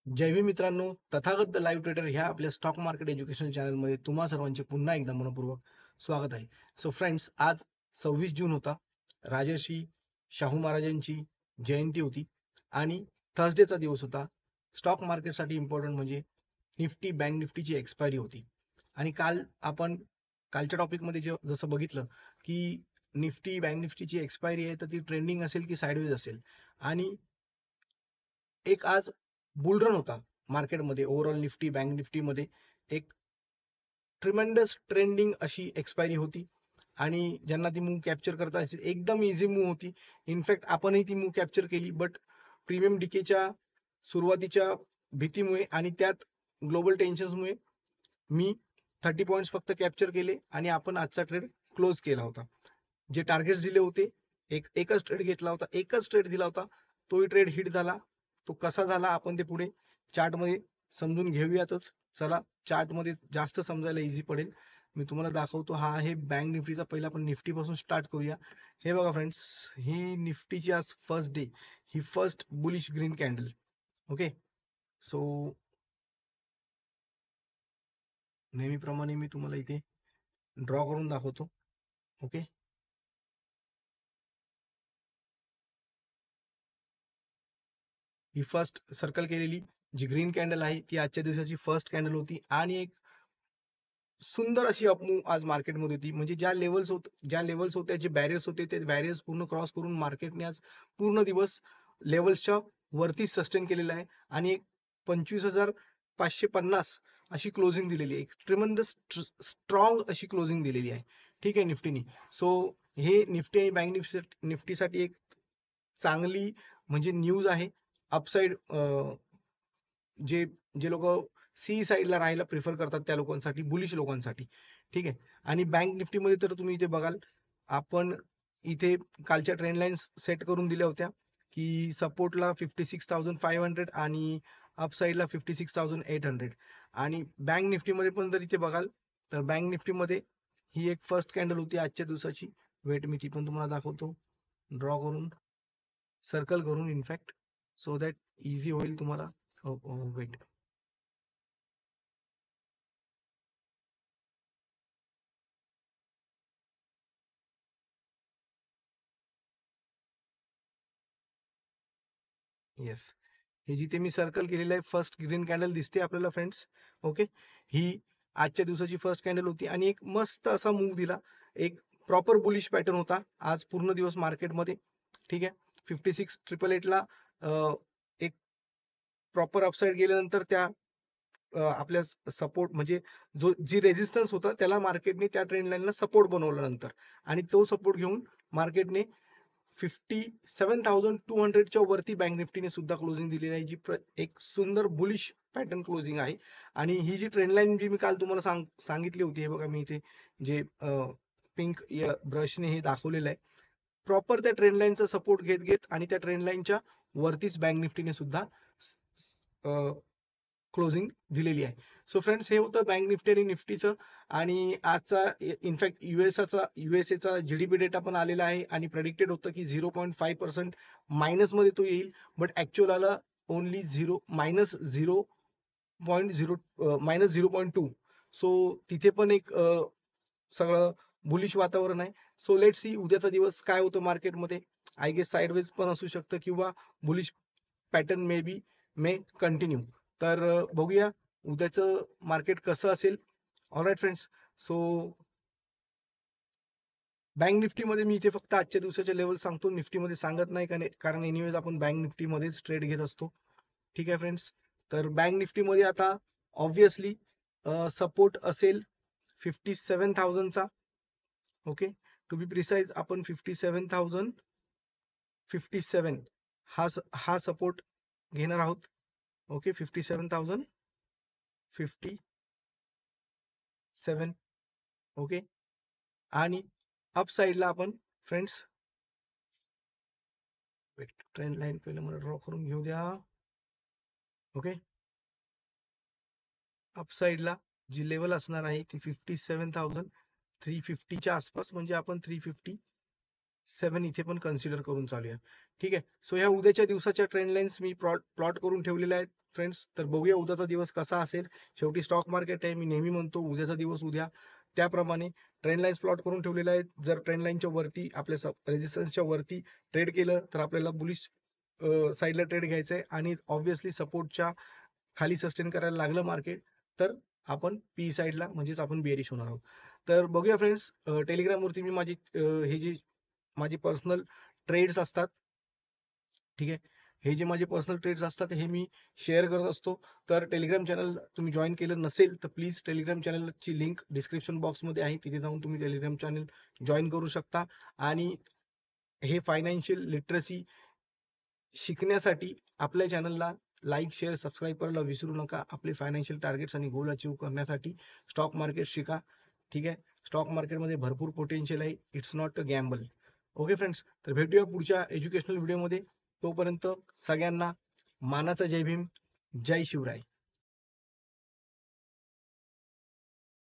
जय भीम मित्रांनो, Tathagata the live trader ह्या आपल्या स्टॉक मार्केट एज्युकेशन चॅनलमध्ये तुम्हा सर्वांचे पुन्हा एकदा मनपूर्वक स्वागत आहे. सो फ्रेंड्स, आज 26 जून होता. राजर्षी शाहू महाराजांची जयंती होती आणि थर्सडेचा दिवस होता. स्टॉक मार्केटसाठी इम्पॉर्टंट म्हणजे निफ्टी बँक निफ्टीची एक्सपायरी होती. आणि आपण कालच्या टॉपिकमध्ये जसं बघितलं की निफ्टी बँक निफ्टीची एक्सपायरी आहे, तर ती ट्रेंडिंग असेल की साईडवेज असेल. आणि एक आज बुलरन होता मार्केटमध्ये. ओव्हरऑल निफ्टी बँक निफ्टीमध्ये एक ट्रिमेंडस ट्रेंडिंग अशी एक्सपायरी होती आणि ज्यांना ती मूव कॅप्चर करता असेल एकदम इझी मूव होती. इनफॅक्ट आपणही ती मूव कॅप्चर केली, बट प्रीमियम डिकेच्या सुरुवातीच्या भीतीमुळे आणि त्यात ग्लोबल टेन्शन्समुळे मी 30 पॉईंट्स फक्त कॅप्चर केले आणि आपण आजचा ट्रेड क्लोज केला होता. जे टार्गेट्स दिले होते, एकच ट्रेड घेतला होता, एकच ट्रेड दिला होता, तोही ट्रेड हिट झाला. तो कसा झाला आपण ते पुढे चार्टमध्ये समजून घेऊयातच. चला, चार्टमध्ये जास्त समजायला इझी पडेल. मी तुम्हाला दाखवतो. हा आहे बँक निफ्टीचा. पहिला आपण निफ्टी पासून स्टार्ट करूया. हे बघा फ्रेंड्स, ही निफ्टीची आज फर्स्ट डे, ही first bullish green candle. Okay, so नेहमीप्रमाणे मी तुम्हाला इथे ड्रॉ करून दाखवतो. ओके, ही फर्स्ट सर्कल केलेली जी ग्रीन कॅन्डल आहे ती आजच्या दिवसाची फर्स्ट कॅन्डल होती आणि एक सुंदर अशी अपमूव आज मार्केटमध्ये होती. म्हणजे ज्या लेवल्स होत्या, जे बॅरियर्स होते, ते बॅरियर्स पूर्ण क्रॉस करून मार्केटने आज पूर्ण दिवस लेवल्सच्या वरती सस्टेन केलेला आहे आणि एक 25,550 अशी क्लोजिंग दिलेली आहे. एक ट्रिमंडस स्ट्रॉंग अशी क्लोजिंग दिलेली आहे. ठीक आहे निफ्टीनी. सो हे निफ्टी आणि बँक निफ्टीसाठी एक चांगली म्हणजे न्यूज आहे. अपसाइड जे जे लोक सी साईडला राहायला प्रिफर करतात त्या लोकांसाठी, बुलिश लोकांसाठी. ठीक आहे. आणि बँक निफ्टीमध्ये तर तुम्ही इथे बघाल, आपण इथे कालच्या ट्रेंड लाईन्स सेट करून दिल्या होत्या की सपोर्टला 56,500 आणि अपसाईडला 56,800. आणि बँक निफ्टीमध्ये पण जर इथे बघाल तर बँक निफ्टीमध्ये ही एक फर्स्ट कॅन्डल होती आजच्या दिवसाची. वेट, मी ती पण तुम्हाला दाखवतो ड्रॉ करून, सर्कल करून, इनफॅक्ट, सो दॅट इझी होईल तुम्हाला. वेट, येस, हे जिथे मी सर्कल केलेलं आहे फर्स्ट ग्रीन कॅन्डल दिसते आपल्याला फ्रेंड्स. ओके, ही आजच्या दिवसाची फर्स्ट कॅन्डल होती आणि एक मस्त असा मूव दिला. एक प्रॉपर बुलिश पॅटर्न होता आज पूर्ण दिवस मार्केटमध्ये. ठीक आहे. 56,888 ला एक प्रॉपर अपसाइड गेल्यानंतर त्या आपल्या सपोर्ट म्हणजे जी रेजिस्टन्स होता त्याला मार्केटने त्या ट्रेंड लाईनला सपोर्ट बनवला नंतर, आणि तो सपोर्ट घेऊन मार्केटने 57,200च्या वरती बँक निफ्टीने सुद्धा क्लोजिंग दिलेली आहे, जी एक सुंदर बुलिश पॅटर्न क्लोजिंग आहे. आणि ही जी ट्रेंड लाईन जी मी काल तुम्हाला सांगितली होती, हे बघा मी इथे जे पिंक ब्रशने हे दाखवलेलं आहे, प्रॉपर त्या ट्रेंड लाईनचा सपोर्ट घेत घेत आणि त्या ट्रेंड लाईनच्या वरतीच बँक निफ्टीने सुद्धा क्लोजिंग दिलेली आहे. सो फ्रेंड्स, हे होतं बँक निफ्टी आणि निफ्टीचं. आणि आजचा इनफॅक्ट युएसएचा जीडीपी डेटा पण आलेला आहे आणि प्रेडिक्टेड होतं की 0.5% मायनस मध्ये तो येईल, बट ऍक्च्युअल आला ओनली -0.2. सो तिथे पण एक सगळं बुलिश वातावरण आहे. सो लेट सी उद्याचा दिवस काय होतं मार्केटमध्ये. आय गेस साइडवेज पण असू शकतं किंवा बुलिश पॅटर्न मे कंटिन्यू. तर बघूया उद्याचं मार्केट कसं असेल. ऑलराईट फ्रेंड्स, सो बँक निफ्टीमध्ये मी इथे फक्त आजच्या दिवसाचे लेवल सांगतो, निफ्टीमध्ये सांगत नाही, कारण एनिवेज आपण बँक निफ्टीमध्येच ट्रेड घेत असतो. ठीक आहे फ्रेंड्स. तर बँक निफ्टीमध्ये आता ऑब्व्हियसली सपोर्ट असेल 57,000चा. ओके, टू बी प्रिसाइज आपण 57,057 हा सपोर्ट घेणार आहोत. ओके, 57,057. ओके, आणि अप साइडला आपण फ्रेंड्स, ट्रेंड लाईन पहिले मला ड्रॉ करून घेऊ द्या. ओके, अप साइडला जी लेवल असणार आहे ती 57,350च्या आसपास, म्हणजे आपण 357 इथे पण कन्सिडर करून चालूया. ठीक आहे. सो ह्या उद्याच्या दिवसाच्या ट्रेंड लाईन्स मी प्लॉट करून ठेवलेल्या आहेत फ्रेंड्स. तर बघूया उद्याचा दिवस कसा असेल. शेवटी स्टॉक मार्केट आहे, मी नेहमी म्हणतो उद्याचा दिवस उद्या. त्याप्रमाणे ट्रेंड लाईन्स प्लॉट करून ठेवलेल्या आहेत. जर ट्रेंड लाईनच्या वरती आपल्या रेजिस्टन्सच्या वरती ट्रेड केलं तर आपल्याला बुलिश साईडला ट्रेड घ्यायचं आहे, आणि ऑब्व्हियसली सपोर्टच्या खाली सस्टेन करायला लागलं मार्केट तर आपण पी साईडला म्हणजेच आपण बेरिश होणार आहोत. तर बघूया फ्रेंड्स, टेलिग्रामवरती मी हे जी माझी पर्सनल ट्रेड्स असतात, ठीक आहे, हे जे माझे पर्सनल ट्रेड्स असतात हे मी शेअर करत असतो. तर टेलिग्राम चॅनल तुम्ही जॉईन केलं नसेल तर प्लीज टेलिग्राम चॅनलची लिंक डिस्क्रिप्शन बॉक्समध्ये आहे, तिथे जाऊन तुम्ही टेलिग्राम चॅनल जॉईन करू शकता. आणि हे फायनान्शियल लिटरसी शिकण्यासाठी आपल्या चॅनलला लाईक, शेअर, सबस्क्राईब करायला विसरू नका. आपले फायनान्शियल टार्गेट्स आणि गोल अचीव्ह करण्यासाठी स्टॉक मार्केट शिका. ठीक आहे, स्टॉक मार्केटमध्ये भरपूर पोटेन्शियल आहे. It's not a gamble. Okay friends, तर भेटूया पुढच्या एज्युकेशनल व्हिडिओमध्ये. तोपर्यंत सगळ्यांना मानाचा जय भीम, जय शिवराय.